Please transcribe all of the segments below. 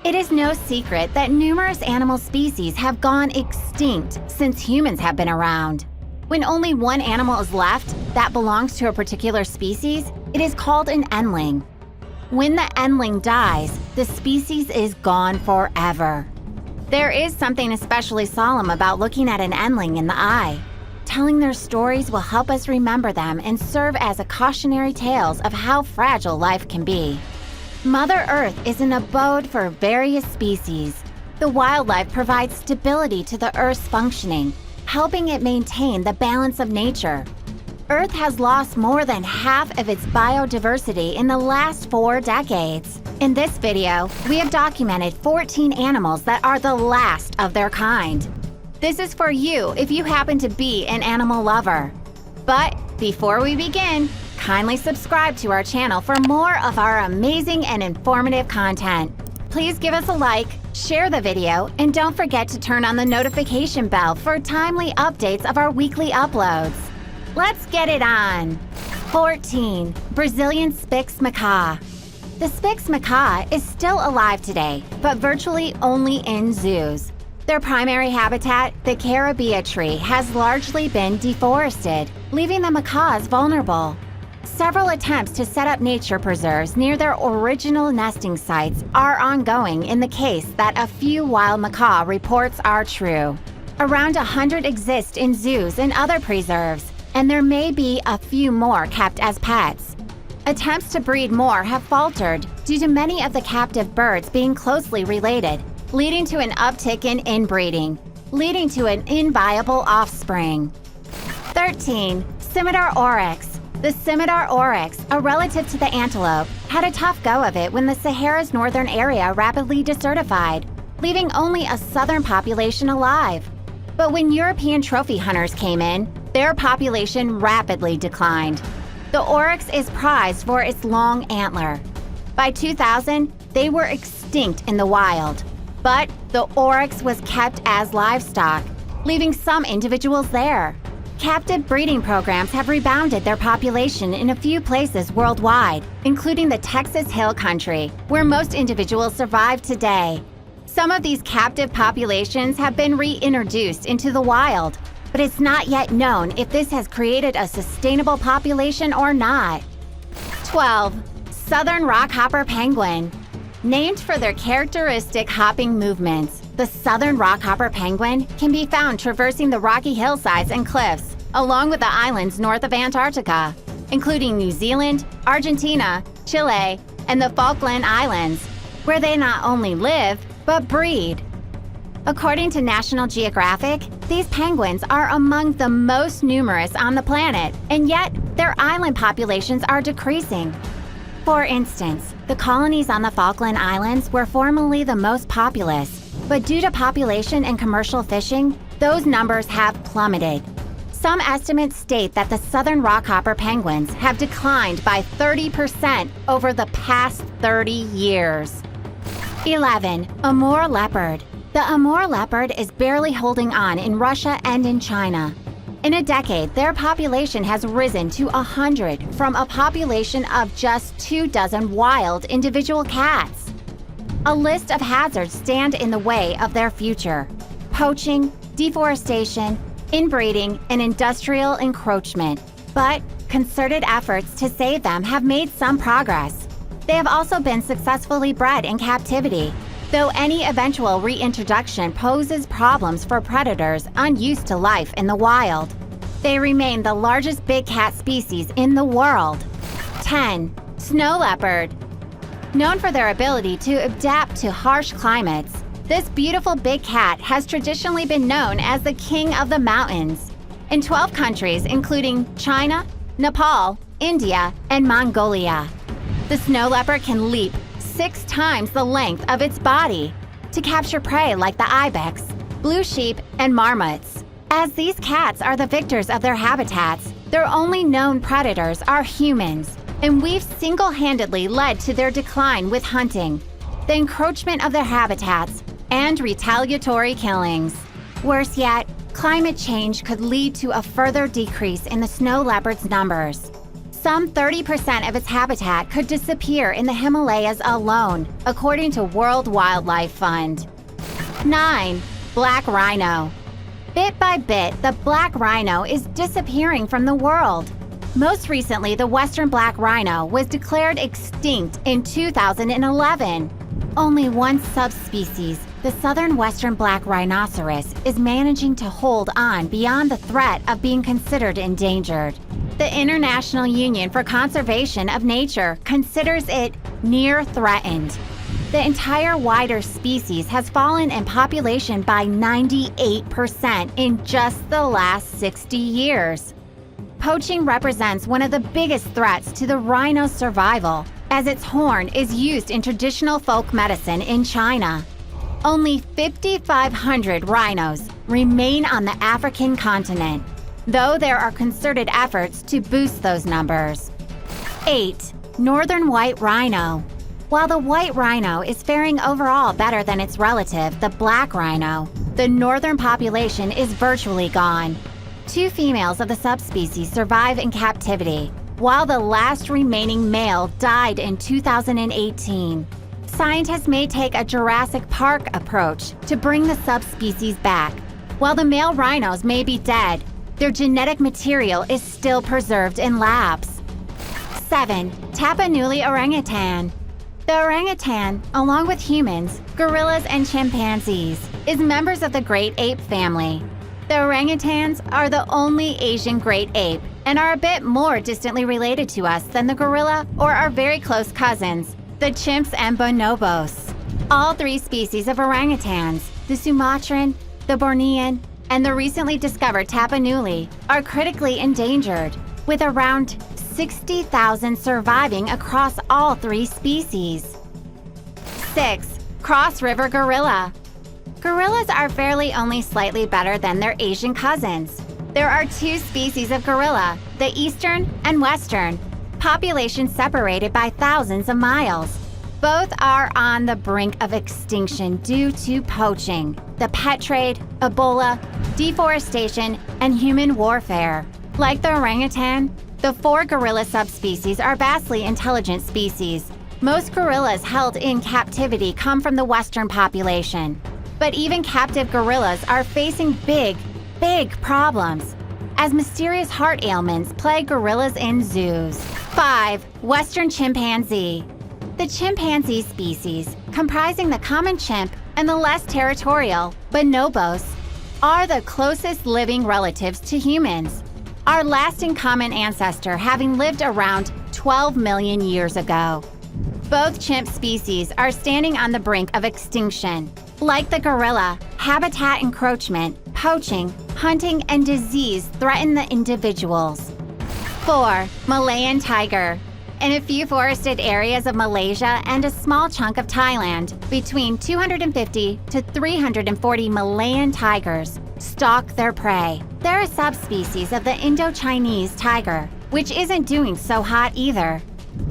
It is no secret that numerous animal species have gone extinct since humans have been around. When only one animal is left that belongs to a particular species, it is called an endling. When the endling dies, the species is gone forever. There is something especially solemn about looking at an endling in the eye. Telling their stories will help us remember them and serve as a cautionary tales of how fragile life can be. Mother Earth is an abode for various species. The wildlife provides stability to the Earth's functioning, helping it maintain the balance of nature. Earth has lost more than half of its biodiversity in the last 4 decades. In this video, we have documented 14 animals that are the last of their kind. This is for you if you happen to be an animal lover. But before we begin, kindly subscribe to our channel for more of our amazing and informative content. Please give us a like, share the video, and don't forget to turn on the notification bell for timely updates of our weekly uploads. Let's get it on! 14. Brazilian SPIX'S macaw. The SPIX'S macaw is still alive today, but virtually only in zoos. Their primary habitat, the carabia tree, has largely been deforested, leaving the macaws vulnerable. Several attempts to set up nature preserves near their original nesting sites are ongoing in the case that a few wild macaw reports are true. Around 100 exist in zoos and other preserves, and there may be a few more kept as pets. Attempts to breed more have faltered due to many of the captive birds being closely related, leading to an uptick in inbreeding, leading to an inviable offspring. 13. Scimitar ORYX. The scimitar ORYX, a relative to the antelope, had a tough go of it when the Sahara's northern area rapidly desertified, leaving only a southern population alive. But when European trophy hunters came in, their population rapidly declined. The ORYX is prized for its long antler. By 2000, they were extinct in the wild. But the ORYX was kept as livestock, leaving some individuals there. Captive breeding programs have rebounded their population in a few places worldwide, including the Texas Hill Country, where most individuals survive today. Some of these captive populations have been reintroduced into the wild, but it's not yet known if this has created a sustainable population or not. 12. Southern rockhopper penguin. Named for their characteristic hopping movements, the southern rockhopper penguin can be found traversing the rocky hillsides and cliffs, along with the islands north of Antarctica, including New Zealand, Argentina, Chile, and the Falkland Islands, where they not only live, but breed. According to National Geographic, these penguins are among the most numerous on the planet, and yet their island populations are decreasing. For instance, the colonies on the Falkland Islands were formerly the most populous, but due to population and commercial fishing, those numbers have plummeted. Some estimates state that the southern rockhopper penguins have declined by 30% over the past 30 years. 11. AMUR leopard. The AMUR leopard is barely holding on in Russia and in China. In a decade, their population has risen to 100 from a population of just 24 wild individual cats. A list of hazards stand in the way of their future: poaching, deforestation, inbreeding, and industrial encroachment. But concerted efforts to save them have made some progress. They have also been successfully bred in captivity, though any eventual reintroduction poses problems for predators unused to life in the wild. They remain the largest big cat species in the world. 10. Snow leopard. Known for their ability to adapt to harsh climates, this beautiful big cat has traditionally been known as the king of the mountains. In 12 countries, including China, Nepal, India, and Mongolia, the snow leopard can leap 6 times the length of its body to capture prey like the ibex, blue sheep, and marmots. As these cats are the victors of their habitats, their only known predators are humans, and we've single-handedly led to their decline with hunting, the encroachment of their habitats, and retaliatory killings. Worse yet, climate change could lead to a further decrease in the snow leopard's numbers. Some 30% of its habitat could disappear in the Himalayas alone, according to World Wildlife Fund. 9. Black rhino. Bit by bit, the black rhino is disappearing from the world. Most recently, the western black rhino was declared extinct in 2011. Only one subspecies, the southern western black rhinoceros, is managing to hold on beyond the threat of being considered endangered. The International Union for Conservation of Nature considers it near threatened. The entire wider species has fallen in population by 98% in just the last 60 years. Poaching represents one of the biggest threats to the rhino's survival, as its horn is used in traditional folk medicine in China. Only 5,500 rhinos remain on the African continent, though there are concerted efforts to boost those numbers. 8. Northern white rhino. While the white rhino is faring overall better than its relative, the black rhino, the northern population is virtually gone. 2 females of the subspecies survive in captivity, while the last remaining male died in 2018. Scientists may take a Jurassic Park approach to bring the subspecies back. While the male rhinos may be dead, their genetic material is still preserved in labs. 7. Tapanuli orangutan. The orangutan, along with humans, gorillas, and chimpanzees, is members of the great ape family. The orangutans are the only Asian great ape and are a bit more distantly related to us than the gorilla or our very close cousins, the chimps and bonobos. All 3 species of orangutans, the Sumatran, the Bornean, and the recently discovered Tapanuli, are critically endangered, with around 60,000 surviving across all 3 species. 6. Cross-river gorilla. Gorillas are fairly only slightly better than their Asian cousins. There are 2 species of gorilla, the eastern and western, populations separated by thousands of miles. Both are on the brink of extinction due to poaching, the pet trade, Ebola, deforestation, and human warfare. Like the orangutan, the 4 gorilla subspecies are vastly intelligent species. Most gorillas held in captivity come from the western population. But even captive gorillas are facing big problems, as mysterious heart ailments plague gorillas in zoos. 5. Western chimpanzee. The chimpanzee species, comprising the common chimp and the less territorial bonobos, are the closest living relatives to humans, our lasting common ancestor having lived around 12 million years ago. Both chimp species are standing on the brink of extinction. Like the gorilla, habitat encroachment, poaching, hunting, and disease threaten the individuals. 4. Malayan tiger. In a few forested areas of Malaysia and a small chunk of Thailand, between 250 to 340 Malayan tigers stalk their prey. They're a subspecies of the Indo-Chinese tiger, which isn't doing so hot either.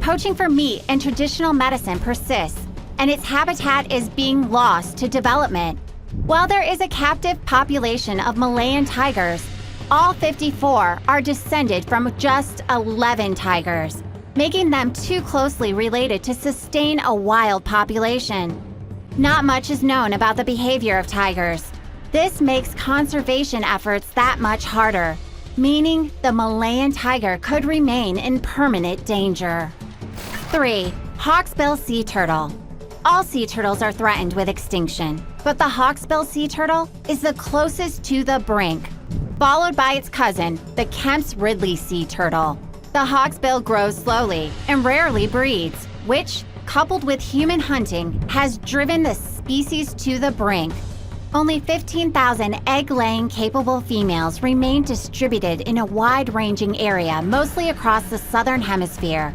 Poaching for meat and traditional medicine persists, and its habitat is being lost to development. While there is a captive population of Malayan tigers, all 54 are descended from just 11 tigers, making them too closely related to sustain a wild population. Not much is known about the behavior of tigers. This makes conservation efforts that much harder, meaning the Malayan tiger could remain in permanent danger. 3. Hawksbill sea turtle. All sea turtles are threatened with extinction, but the hawksbill sea turtle is the closest to the brink, followed by its cousin, the Kemp's Ridley sea turtle. The hawksbill grows slowly and rarely breeds, which, coupled with human hunting, has driven the species to the brink. Only 15,000 egg-laying capable females remain distributed in a wide-ranging area, mostly across the southern hemisphere.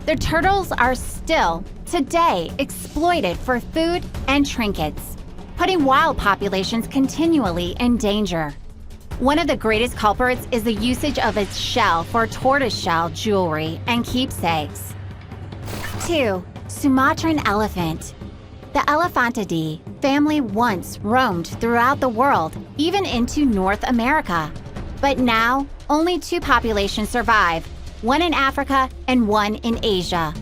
The turtles are still, today, exploited for food and trinkets, putting wild populations continually in danger. One of the greatest culprits is the usage of its shell for tortoiseshell jewelry and keepsakes. 2. Sumatran elephant. The Elephantidae family once roamed throughout the world, even into North America. But now, only 2 populations survive, one in Africa and one in Asia.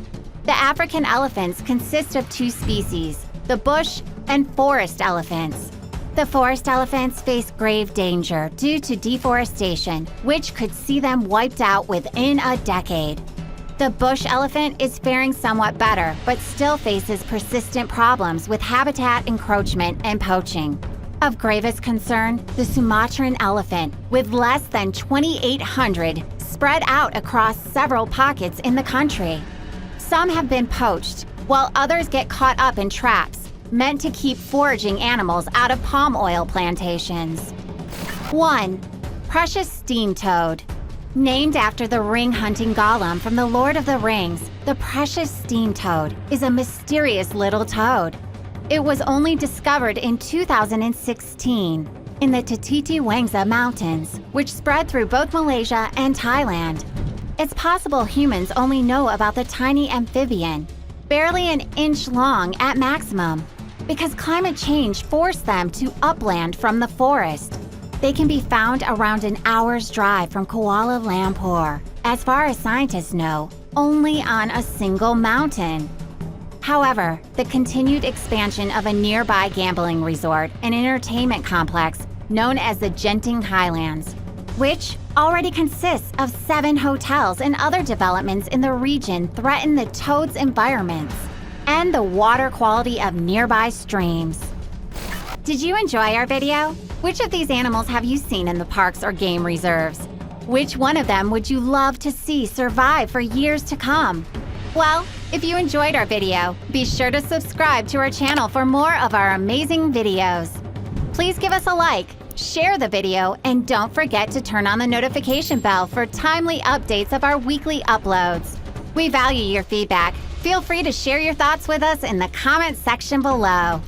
The African elephants consist of two species, the bush and forest elephants. The forest elephants face grave danger due to deforestation, which could see them wiped out within a decade. The bush elephant is faring somewhat better, but still faces persistent problems with habitat encroachment and poaching. Of gravest concern, the Sumatran elephant, with less than 2,800 spread out across several pockets in the country. Some have been poached, while others get caught up in traps, meant to keep foraging animals out of palm oil plantations. 1. Precious steam toad. Named after the ring-hunting golem from The Lord of the Rings, the precious steam toad is a mysterious little toad. It was only discovered in 2016 in the Titiwangsa Mountains, which spread through both Malaysia and Thailand. It's possible humans only know about the tiny amphibian, barely an inch long at maximum, because climate change forced them to upland from the forest. They can be found around an hour's drive from Kuala Lumpur, as far as scientists know, only on a single mountain. However, the continued expansion of a nearby gambling resort and entertainment complex known as the Genting Highlands, which already consists of 7 hotels and other developments in the region, threaten the toad's environments and the water quality of nearby streams. Did you enjoy our video? Which of these animals have you seen in the parks or game reserves? Which one of them would you love to see survive for years to come? Well, if you enjoyed our video, be sure to subscribe to our channel for more of our amazing videos. Please give us a like, share the video, and don't forget to turn on the notification bell for timely updates of our weekly uploads. We value your feedback. Feel free to share your thoughts with us in the comment section below.